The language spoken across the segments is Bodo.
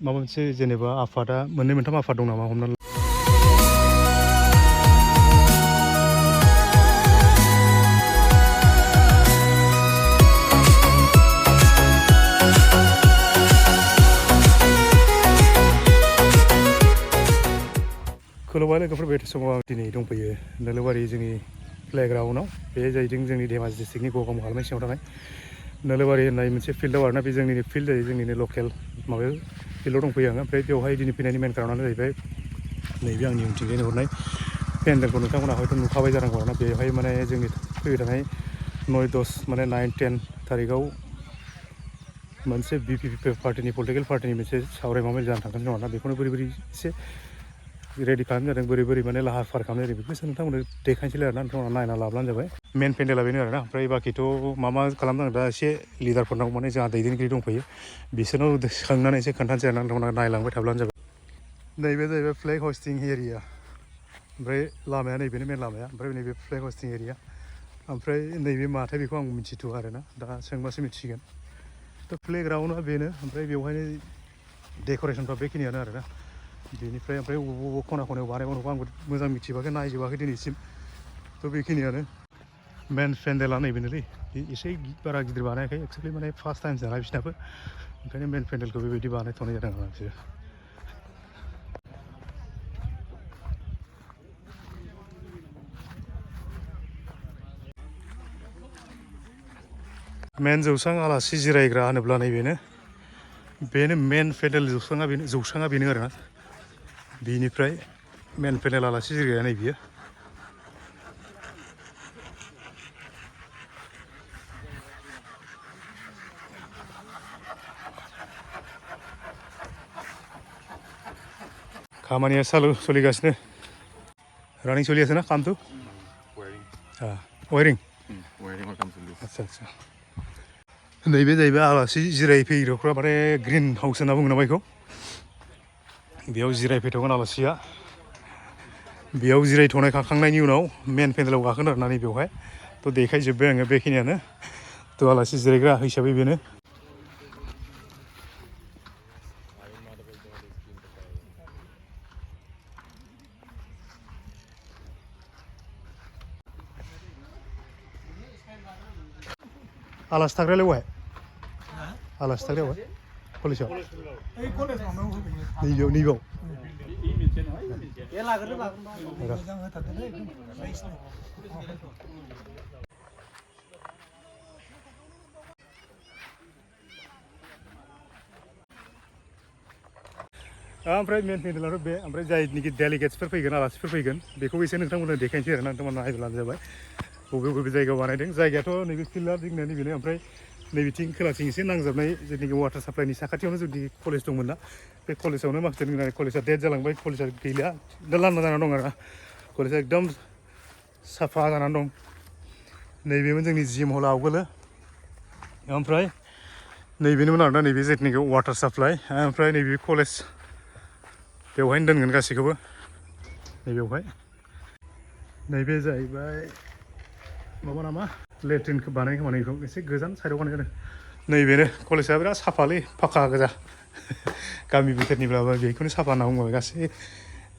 माबा मोनसे जेनेबा आफादा मोननै मोनथाम आफाद दं नामा हमना खुलुमबाय लोगोफोर बे समाव आं दिनै दंफैयो नोलोबारि जोंनि प्लेग्राउन्डआव बे जाहैदों जोंनि धेमाजि डिस्ट्रिक्टनि गगामुग हालामनि सिङाव थानाय नोलोबारि होननाय मोनसे फिल्डआव आरोना बे जोंनिनो फिल्ड जायो जोंनिनो लकेल माबायाव फिल्डआव दंफैयो आङो ओमफ्राय बेवहाय दिनै फैनायनि मेन खारनानो जाहैबाय नैबे आंनि उनथिंजाय नुहुरनाय पेन्डेलखौ नोंथांमोना हयथ' नुखाबाय जानांगौ आरोना बेवहाय माने जोंनि फैबाय थानाय 9-10 माने 9-10 थारिखआव मोनसे बिपिपि पार्टिनि पलिटिकेल पार्टिनि मोनसे सावरायमा मेल जानो थांगासिनो दं आरोना बेखौनो बोरै बोरै एसे रेडि खालामनाय जादों बोरै बोरै माने लाहार फाहार खालामनाय जादों बेखौसो नोंथांमोननो देखायनोसैलाय आरोना नोंथांमोना नायना लाब्लानो जाबाय मेन पेन्डेला बेनो आरोना ओमफ्राय बाखिथ' मा खालामदों दा एसे लिडारफोरनाव माने जोंहा दैदेनगिरि दंफैयो बिसोरनाव सोंनानै एसे खोन्थानोसै आरोना नोंथांमोना नायलांबाय थाब्लानो जाबाय नैबे जाहैबाय फ्लेग हस्टिं एरिया ओमफ्राय लामाया नैबेनो मेन लामाया ओमफ्राय नैबे फ्लेग हस्टिं एरिया ओमफ्राय नैबे माथाय बेखौ आं मिथिथ'आ आरोना दा सोंबासो मिथिसिगोन थ' प्लेग्राउन्डआ बेनो ओमफ्राय बेवहायनो डेक'रेसनफ्रा बेखिनियानो आरोना बेनिफ्राय ओमफ्राय बबेबा खना खनायाव बानायबावनोबो आंबो मोजां मिथिबाखै नायजोबाखै दिनैसिम थ' बेखिनियानो मेन पेन्डेला नैबेनोलै एसे बारा गिदिर बानायाखै एक्सुवेलि माने फार्स्ट टाइम जानाय बिसिनाबो ओंखायनो मेन पेन्डेलखौ बेबायदि बानायथ'नाय जादों आरो बिसोरो मेन जौस्रां आलासि जिरायग्रा होनोब्ला बेनो मेन पेन्डेल जौस्राङा बेनो आरोना बिनिफ्राय मेन पेन्डेल आलासि जिरायग्राया नै बियो खामानिया सोलिगासिनो रानिं सोलिगासिनो ना कामथु वायरिं आदसा आदसा नैबे जाहैबाय आलासि जिरायफैग्राफ्रा माने ग्रिन हाउस होनना बुङो नामा बेखौ बेयाव जिरायफैथ'गोन आलासिया बेयाव जिरायथ'नाय खाखांनायनि उनाव मेन पेन्डेलाव गाखोन आरोना नै बेवहाय थ' देखायजोब्बाय आङो बेखिनियानो थ' आलासि जिरायग्रा हिसाबै बेनो आलासि थाग्रायालाय बहाय आलासि थाग्राया बहाय कलेजाव नैबेयाव ओमफ्राय मेन पेन्डेलाथ' बे ओमफ्राय जायनिखि डेलिगेट्सफोर फैगोन आलासिफोर फैगोन बेखौबो एसे नोंथांमोननो देखायनोसै आरोना नोंथांमोना नायब्लानो जाबाय बबे बबे जायगायाव बानायदों जायगायाथ' नैबे फिल्डआ जोंना नैबेनो ओमफ्राय नैबेथिं खोलाथिं एसे नांजाबनाय जेनाखि वाटार साप्लाइनि साखाथियावनो जुदि कलेज दंमोन ना बे कलेजावनो माखासे जोंना कलेजआ डेट जालांबाय कलेजआ गैला दा लान्दा जानानै दं आरोना कलेजआ एकदम साफा जानानै दं नैबेमोन जोंनि जिम हला आवगोलो ओमफ्राय नैबेनोमोन आरोना नैबे जेनाखि वाटार साप्लाइ ओमफ्राय नैबे कलेज बेवहायनो दोनगोन गासैखौबो नैबेवहाय नैबे जाहैबाय माबा नामा लेट्रिनखौ बानाय खोमा नैखौ एसे गोजान साइडआव बानाय जादों नैबेनो कलेजआ बिराद साफालै फाखा गोजा गामि बिथोरनिब्लाबो बेखौनो साफा होनना बुङो गासै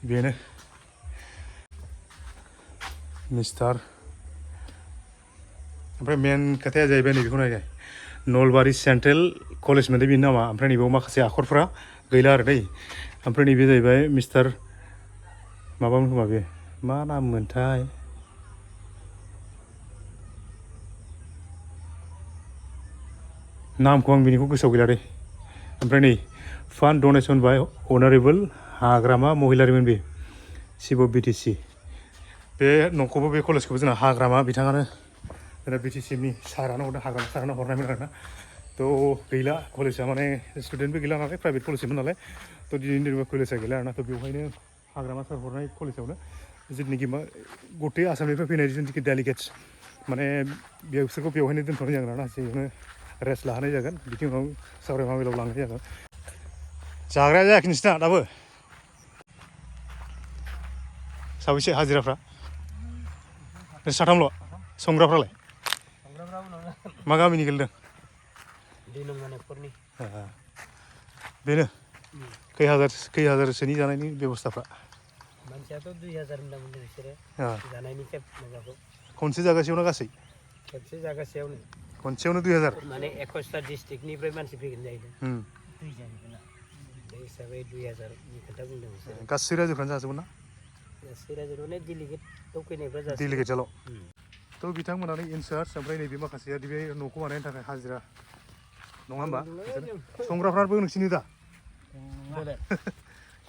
बेनो मिस्टार ओमफ्राय मेन खोथाया जाहैबाय नैबेखौ नायनाय नलबारि सेन्ट्रेल कलेज मोनदों बेनि नामा ओमफ्राय नैबेयाव माखासे आखरफ्रा गैला आरो दै ओमफ्राय नैबे जाहैबाय मिस्टार माबामोन खोमा बे मा नाम मोनथाय नामखौ आं बिनिखौ गोसोआव गैला दे ओमफ्राय नै फान्ड डनेसन बाय अनारेबल हाग्रामा महिलारिमोन बे चिफ अफ BTC बे न'खौबो बे कलेजखौबो जोंना हाग्रामा बिथाङानो जोंना BTCनि सारानो हरदों हाग्रामा सारानो हरनायमोन आरोना थ' गैला कलेजआ माने स्टुडेन्टबो गैला नालाय प्राइभेट कलेजमोन नालाय थ' दिनैनि दिनाव कलेजआ गैला आरोना थ' बेवहायनो हाग्रामा सार हरनाय कलेजावनो जिथुनाखि गथै आसामनिफ्राय फैनाय जिथुनाखि डेलिगेट्स माने बिसोरखौ बेवहायनो दोनथ'नाय जागोन आरोना बेयावनो रेस्ट लाहोनाय जागोन बिनि उनाव सावरायमा मेलाव लांनाय जागोन जाग्राया जायाखै नोंसिना दाबो साबैसे हाजिराफ्रा साथामल' संग्राफ्रालाय मा गामिनि गोलैदों बेनो खै हाजारसोनि जानायनि बेबस्थाफ्रा मानसियाथ' 2000 होनना बुंदों बिसोरो जानायनि खेब माबाखौ खनसे जागासेयावनो गासै खेबसे जागासेयावनो खनसेयावनो 2000 माने 21टा डिस्ट्रिक्टनिफ्राय मानसि फैगोन जाहैदों बे हिसाबै 2000नि खोथा बुंदों बिसोरो गासै रायजोफ्रानो जाजोबगोन ना गासै रायजोआवनो डेलिगेटआव फैनायफ्रा जाजोबगोन डेलिगेटआल' थ' बिथांमोनानो इनचार्ज ओमफ्राय नैबे माखासेया बे न'खौ बानायनो थाखाय हाजिरा नङा होमबा संग्राफ्राबो नोंसिनि दा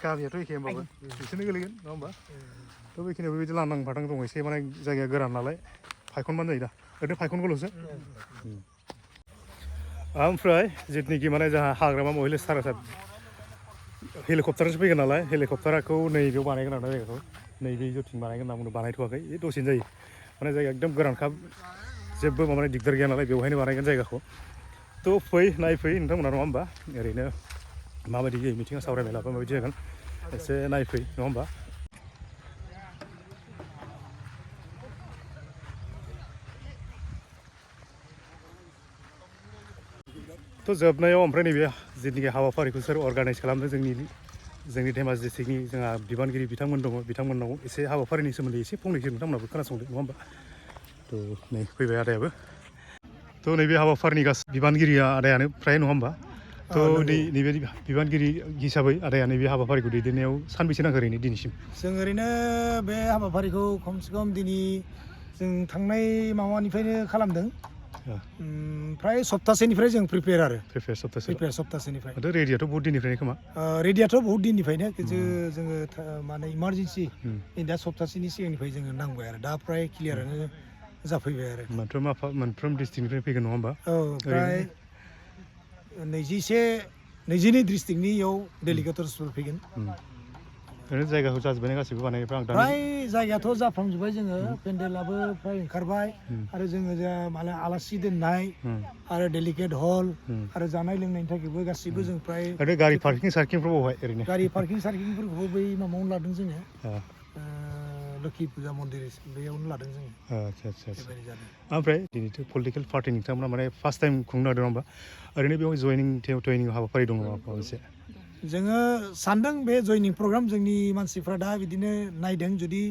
गामियाथ' एखे होमबाबो बिसोरनो गोलैगोन नङा होमबा थ' बेखिनियाव बेबायदि लांदां फादां दं एसे माने जायगाया गोरान नालाय फायखनबानो जायो दा ओरैनो फायखनगोल'सो ओमफ्राय जिथुनिखि माने जोंहा हाग्रामा महिला सारासात हेलिकप्टारसो फैगोन नालाय हेलिकप्टारखौ नैबेयाव बानायगोन आरो जायगाखौ नैबे जथिं बानायगोन होनना बुंदों बानायथ'वाखै दसेनो जायो माने जायगाया एकदम गोरानखा जेबो माने दिगदार गैया नालाय बेवहायनो बानायगोन जायगाखौ थ' फै नायफै नोंथांमोना नङा होमबा ओरैनो माबायदि जायो मिथिङा सावरायनाय लाबा माबायदि जागोन एसे नायफै नङा होमबा थ' जोबनायाव ओमफ्राय नैबे जिथुनिखि हाबाफारिखौ सोर अर्गानाइज खालामदों जोंनि धेमाजि डिस्ट्रिक्टनि जोंहा बिबानगिरि बिथांमोन दङ बिथांमोननाव एसे हाबाफारिनि सोमोन्दै एसे फंनैसो नोंथांमोनाबो खोनासंदो नङा होमबा थ' नै फैबाय आदायाबो थ' नैबे हाबाफारिनि गासै बिबानगिरिया आदायानो फ्राय नङा होमबा थ' नैबे बिबानगिरि हिसाबै आदाया नैबे हाबाफारिखौ दैदेननायाव सानबेसे नांखो ओरैनो दिनैसिम जों ओरैनो बे हाबाफारिखौ खमसे खम दिनै जों थांनाय माबानिफ्रायनो खालामदों फ्राय सप्तासेनिफ्राय जों प्रिपेयार आरो सप्तासेनिफ्राय रेडियाथ' बहुत दिननिफ्रायनो खोमा रेडियाथ' बहुत दिननिफ्रायनो खिन्थु जोङो माने इमारजेन्सि दा सप्तासेनि सिगांनिफ्राय जोङो नांबाय आरो दा फ्राय क्लियारानो जाफैबाय आरो मोनफ्रोम डिस्ट्रिक्टनिफ्राय फैगोन नङा होमबा औ फ्राय 22 डिस्ट्रिक्टनियाव डेलिगेटर्सफोर फैगोन ओरैनो जायगाखौ जाजोब्बाय गासैबो बानायनायफ्रा फ्राय जायगायाथ' जाफ्रामजोब्बाय जोङो पेन्डेलाबो फ्राय ओंखारबाय आरो जोङो जा माने आलासि दोननाय आरो डेलिगेट हल आरो जानाय लोंनायनि थाखायबो गासिबो जों फ्राय ओरैनो गारि पार्किं सार्किंफ्राव बहाय ओरैनो गारि पार्किं सार्किंफोरखौबो बै माबायावनो लादों जोङो लोखि फुजा मन्दिर बेयावनो लादों जोङो आच्छा ओमफ्राय दिनैथ' पलिटिकेल पार्टि नोंथांमोना माने फार्स्ट टाइम खुंनो नागिरदों होमबा ओरैनो बेयाव जयनिं हाबाफारि दङ नामा माबा मोनसे जोङो सानदों बे जयनिं प्रग्राम जोंनि मानसिफ्रा दा बिदिनो नायदों जुदि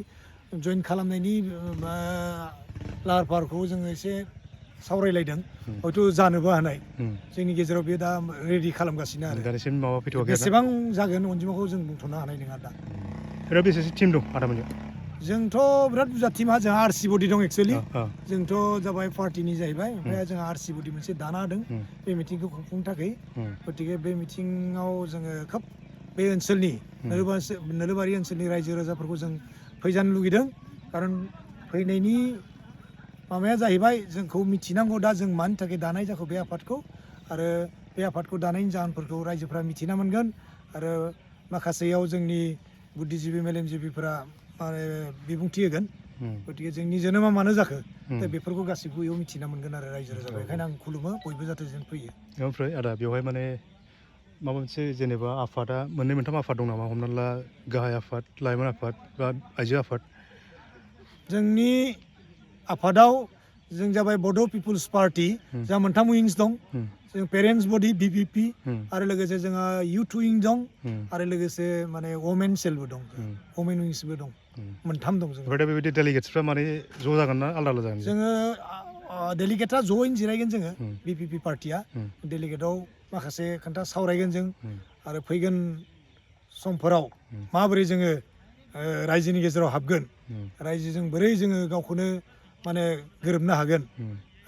जइन खालामनायनि लाहार फाहारखौ जोङो एसे सावरायलायदों हयथ' जानोबो हानाय जोंनि गेजेराव बे दा रेडि खालामगासिनो आरो दासिम माबा फैथ'वाखै बेसेबां जागोन अनजिमाखौ जों बुंथ'नो हानाय नङा दा ओरैनो बेसेसो टिम दं आदामोननियाव जोंथ' बिराद बुरजा टिमा जोंहा आरसि बडि दं एक्सुवेलि जोंथ' जाबाय पार्टिनि जाहैबाय ओमफ्राय जोंहा आरसि बडि मोनसे दाना होदों बे मिटिंखौ खुंफुंनो थाखाय गतिके बे मिटिङाव जोङो खोब बे ओनसोलनि नोलोबारि ओनसोलनि रायजो राजाफोरखौ जों फैजानो लुगैदों खारन फैनायनि माबाया जाहैबाय जोंखौ मिथिनांगौ दा जों मानि थाखाय दानाय जाखो बे आफादखौ आरो बे आफादखौ दानायनि जाहोनफोरखौ रायजोफ्रा मिथिना मोनगोन आरो माखासेयाव जोंनि बुद्धिजिबि मेलेमजिबिफोरा माने बिबुंथि होगोन गतिके जोंनि जोनोमा मानो जाखो दा बेफोरखौ गासिबो बेयाव मिथिना मोनगोन आरो रायजो राजाफ्रा बेखायनो आं खुलुमो बयबो जाहाथे जों फैयो ओमफ्राय आदा बेवहाय माने माबा मोनसे जेनेबा आफादा मोननै मोनथाम आफाद दं नामा हमना ला गाहाय आफाद लाइमोन आफाद बा आइजो आफाद जोंनि आफादाव जों जाबाय बड' पिपुल्स पार्टि जोंहा मोनथाम उइंस दं जों पेरेन्टस बडि बिपिपि आरो लोगोसे जोंहा इउथ उइं दं आरो लोगोसे माने वमेन सेलबो दं वमेन उइंसबो दं मोनथाम दं जों ओमफ्राय दा बेबायदि डेलिगेट्सफ्रा माने ज' जागोन ना आलदा आलदा जागोन जोङो डेलिगेटआ ज'यैनो जिरायगोन जोङो बिपिपि पार्टिया डेलिगेटआव माखासे खोथा सावरायगोन जों आरो फैगोन समफोराव माबोरै जोङो रायजोनि गेजेराव हाबगोन रायजोजों बोरै जोङो गावखौनो माने गोरोबनो हागोन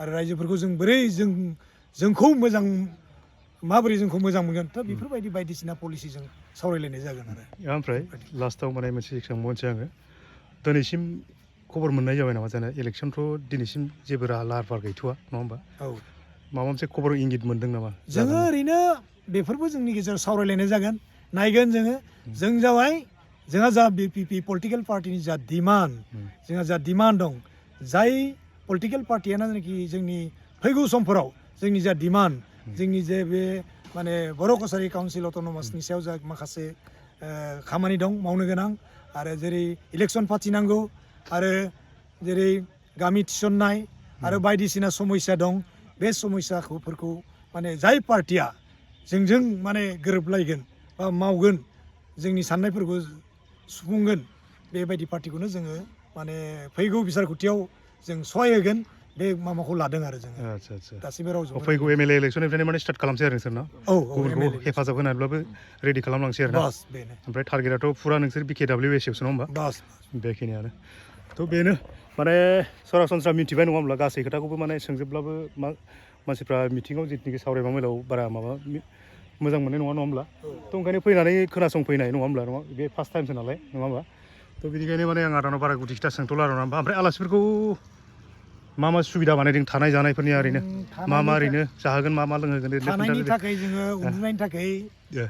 आरो रायजोफोरखौ जों बोरै जोंखौ मोजां माबोरै जोंखौ मोजां मोनगोन थ' बेफोरबायदि बायदिसिना पलिसिजों सावरायलायनाय जागोन आरो ओमफ्राय लास्टआव माने मोनसे सोंबावनोसै आङो दिनैसिम खबर मोननाय जाबाय नामा जानो इलेक्सनथ' दिनैसिम जेबो लाहार फाहार गैथ'वा नङा होमबा औ माबा मोनसे खबर इंगित मोनदों नामा जोङो ओरैनो बेफोरबो जोंनि गेजेराव सावरायलायनाय जागोन नायगोन जों जाबाय जोंहा जा बिपिपि पलिटिकेल पार्टिनि जा डिमान्ड जोंहा जा डिमान्ड दं जाय पलिटिकेल पार्टियानो जेनाखि जोंनि फैगौ समफोराव जोंनि जा डिमान्ड जोंनि जे बे माने बर' कसारि काउन्सिल अट'नमासनि सायाव जा माखासे खामानि दं मावनो गोनां आरो जेरै इलेक्सन फाथिनांगौ आरो जेरै गामि थिसननाय आरो बायदिसिना समस्या दं बे समस्याफोरखौ माने जाय पार्टिया जोंजों माने गोरोबलायगोन बा मावगोन जोंनि साननायफोरखौ सुफुंगोन बेबायदि पार्टिखौनो जोङो माने फैगौ बिसारख'थियाव जों सहाय होगोन बे माबाखौ लादों आरो जोङो आदसा आदसा गासैबो रावजों फैगौ एमएलए इलेक्सननिफ्रायनो माने स्टार्ट खालामसै आरो नोंसोर ना औ गुबुनखौ हेफाजाब होनानैब्लाबो रेडि खालामलांसै आरो ना बास बेनो ओमफ्राय टारगेटआथ' फुरा नोंसोर BKWSआवसो नङा होमबा बास बेखिनियानो थ' बेनो माने सरासनस्रा मिथिबाय नङा होमब्ला गासै खोथाखौबो माने सोंजोबब्लाबो मानसिफ्रा मिथिङाव जिथुनिखि सावरायबा मेलाव बारा माबा मोजां मोननाय नङा होमब्ला थ' ओंखायनो फैनानै खोनासंफैनाय नङा होमब्ला बे फार्स्ट टाइमसो नालाय नङा होमबा थ' बिनिखायनो माने आं आदानाव बारा गुदि खिथा सोंथ'ला आरो ना ओमफ्राय आलासिफोरखौ मा सुबिदा बानायदों थानाय जानायफोरनि ओरैनो मा ओरैनो जाहोगोन मा लोंहोगोन थानायनि थाखाय जोङो उन्दुनायनि थाखाय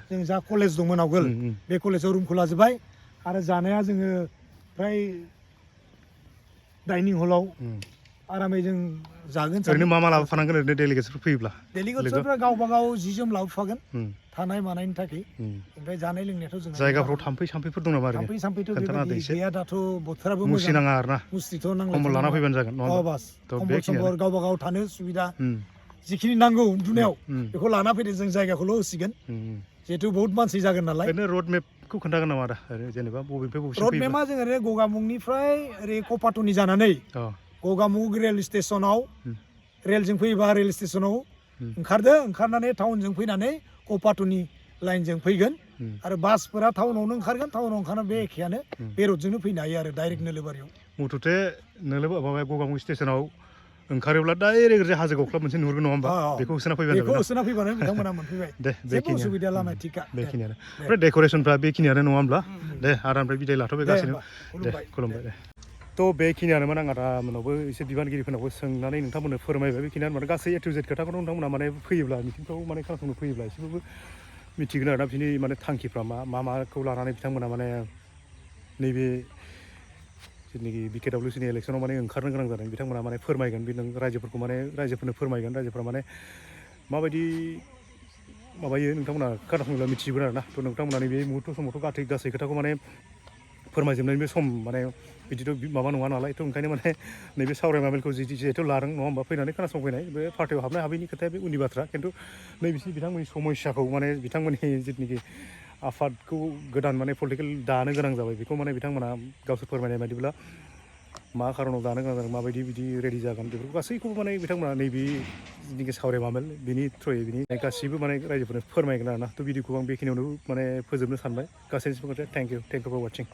जों जा कलेज दंमोन आवगोल बे कलेजाव रुमखौ लाजोबबाय आरो जानाया जोङो फ्राय डाइनिं हलाव आरामै जों जागोन ओरैनो मा लाबोफानांगोन ओरैनो डेलिगेट्सफोर फैयोब्ला डेलिगेट्सफ्रा गावबा गाव जि जोम लाबोफागोन थानाय मानायनि थाखाय ओमफ्राय जानाय लोंनायाथ' जों जायगाफ्राव थाम्फैफोर दं नामा ओरैनो थाम्फैथ' बेबायदि गैया दाथ' बोथोराबो मोजां मुसिनाङा आरो ना मुस्रिथ' नांला कम्बल लाना फैबानो जागोन नङा होमबा बास कम्बल सम्बल गावबा गाव थानो सुबिदा जिखिनि नांगौ उन्दुनायाव बेखौ लाना फैदो जों जायगाखौल' होसिगोन जिहेथु बहुत मानसि जागोन नालाय ओरैनो रड मेपखौ खोन्थागोन नामा आदा जेनेबा बबेनिफ्राय बबेसिम रड मेपआ जों ओरै गगामुंनिफ्राय ओरै कपाटनि जानानै गगामुं रेल स्टेसनाव रेलजों फैयोबा रेल स्टेसनाव ओंखारनानै टाउनजों फैनानै कपाटनि लाइनजों फैगोन आरो बासफोरा टाउनावनो ओंखारगोन टाउनाव ओंखारना बे एखेयानो बे रडजोंनो फैनो हायो आरो डाइरेक्ट नोलोबारियाव मुथुथे गगामुं स्टेसनाव ओंखारोब्ला डाइरेक्ट ओरै हाजो गख्ला मोनसे नुहुरगोन नङा होमबा बेखौ होसोना फैबानो बिथांमोना मोनफैबाय दे जेबो उसुबिदा लामा थिखा बेखिनियानो ओमफ्राय डेक'रेसनफ्रा बेखिनियानो नङा होमब्ला दे आदानिफ्राय बिदाय लाथ'बाय गासैनो दे खुलुमबाय दे थ' बेखिनियानोमोन आं आदामोनावबो एसे बिबानगिरिफोरनावबो सोंनानै नोंथांमोननो फोरमायबाय बेखिनियानो माने गासै A to Z खोथाखौथ' नोंथांमोना माने फैयोब्ला मिथिंफ्राव माने खोनासंनो फैयोब्ला एसेबाबो मिथिगोन आरोना बिनि माने थांखिफ्रा माखौ लानानै बिथांमोना माने नैबे जिथुनाखि BKWCनि इलेक्सनाव माने ओंखारनो गोनां जादों बिथांमोना माने फोरमायगोन बे रायजोफोरखौ माने रायजोफोरनो फोरमायगोन रायजोफ्रा माने माबायदि माबायो नोंथांमोना खोनासङोब्ला मिथिगोन आरोना थ' नोंथांमोना नैबे मुहुर्त समावथ' गासै खोथाखौ माने फोरमायजोबनायनि बे सम माने बिदिथ' माबा नङा नालाय थ' ओंखायनो माने नैबे सावरायमा मेलखौ जिहेथु लादों नङा होमबा फैनानै खोनासंफैनाय बे पार्टियाव हाबनाय हाबैनि खोथाया बे उननि बाथ्रा खिन्थु नैबेसिम बिथांमोननि समस्याखौ माने बिथांमोननि जिथुनाखि आफादखौ गोदान माने पलिटिकेल दानो गोनां जाबाय बेखौ माने बिथांमोना गावसोर फोरमायनाय बायदिब्ला मा खारनाव दानो गोनां जादों माबायदि बिदि रेडि जागोन बेफोरखौ गासैखौबो माने बिथांमोना नैबे जिथुनाखि सावरायमा मेल बिनि थ्रुयै बिनि गासैबो माने रायजोफोरनो फोरमायगोन आरोना थ' भिडिअखौ आं बेखिनियावनो माने फोजोबनो सानबाय गासैनिसिमबो थेंक इउ फर वाचिं